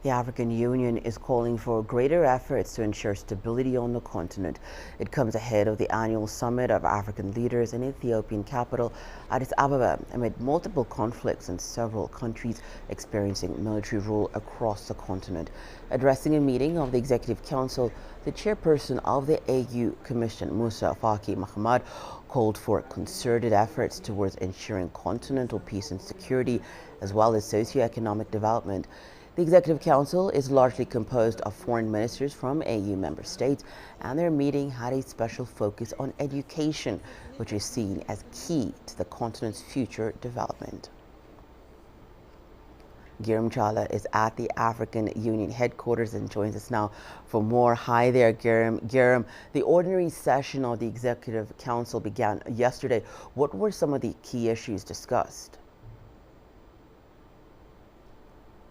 The African Union is calling for greater efforts to ensure stability on the continent. It comes ahead of the annual summit of African leaders in Ethiopian capital Addis Ababa amid multiple conflicts in several countries experiencing military rule across the continent. Addressing a meeting of the Executive Council, the chairperson of the AU Commission, Moussa Faki Mahamat, called for concerted efforts towards ensuring continental peace and security, as well as socioeconomic development. The Executive Council is largely composed of foreign ministers from AU member states, and their meeting had a special focus on education, which is seen as key to the continent's future development. Giram Chala is at the African Union headquarters and joins us now for more. Hi there, Giram. Giram, the ordinary session of the Executive Council began yesterday. What were some of the key issues discussed?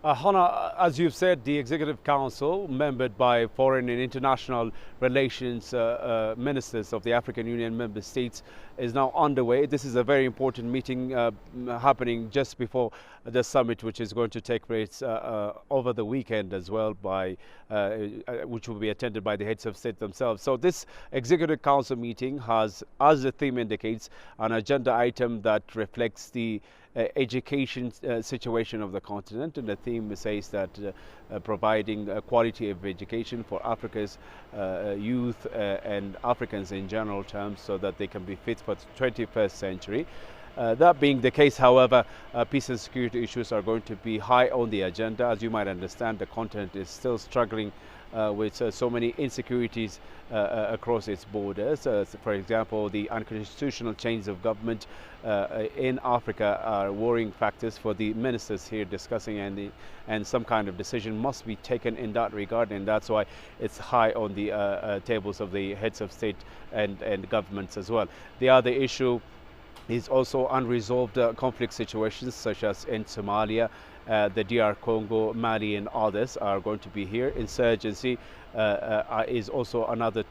Hannah, as you've said, the Executive Council, membered by foreign and international relations ministers of the African Union member states, is now underway. This is a very important meeting happening just before the summit, which is going to take place over the weekend as well, which will be attended by the heads of state themselves. So this Executive Council meeting has, as the theme indicates, an agenda item that reflects the education situation of the continent, and the theme says that providing quality of education for Africa's youth and Africans in general terms, so that they can be fit for the 21st century. That being the case, however, peace and security issues are going to be high on the agenda. As you might understand, the continent is still struggling with so many insecurities across its borders. For example, the unconstitutional change of government in Africa are worrying factors for the ministers here discussing, and some kind of decision must be taken in that regard, and that's why it's high on the tables of the heads of state and governments as well. The other issue is also unresolved conflict situations, such as in Somalia, the DR Congo, Mali, and others are going to be here. Insurgency is also another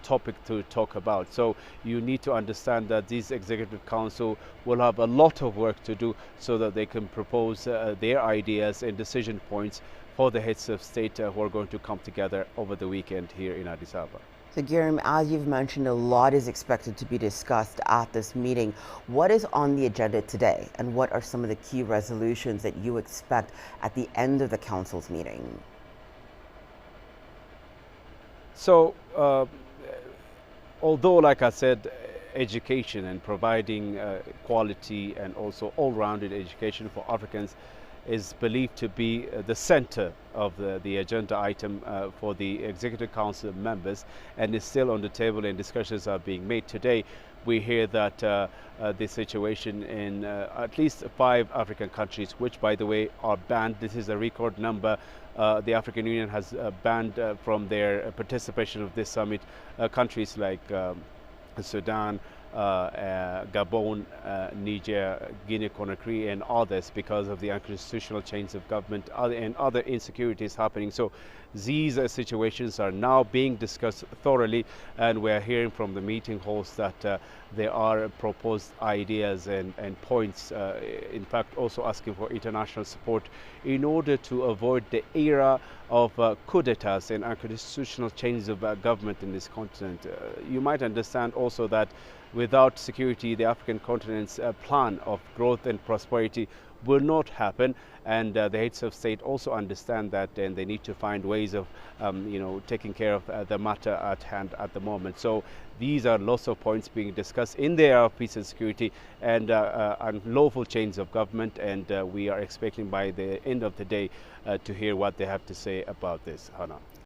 topic to talk about. So you need to understand that this Executive Council will have a lot of work to do so that they can propose their ideas and decision points for the heads of state who are going to come together over the weekend here in Addis Ababa. So, Giram, as you've mentioned, a lot is expected to be discussed at this meeting. What is on the agenda today, and what are some of the key resolutions that you expect at the end of the Council's meeting? So, although, like I said, education and providing quality and also all-rounded education for Africans is believed to be the center of the agenda item for the Executive Council members, and is still on the table and discussions are being made today. We hear that the situation in at least 5 African countries, which by the way are banned, this is a record number, the African Union has banned from their participation of this summit countries like Sudan, Gabon, Niger, Guinea-Conakry, and others, because of the unconstitutional change of government and other insecurities happening. So these situations are now being discussed thoroughly, and we're hearing from the meeting halls that there are proposed ideas and points, in fact also asking for international support in order to avoid the era of coup d'etats and unconstitutional changes of government in this continent. You might understand also that without security, the African continent's plan of growth and prosperity will not happen, and the heads of state also understand that, and they need to find ways of taking care of the matter at hand at the moment. So these are lots of points being discussed in the area of peace and security and unlawful change of government, and we are expecting by the end of the day to hear what they have to say about this, Hannah.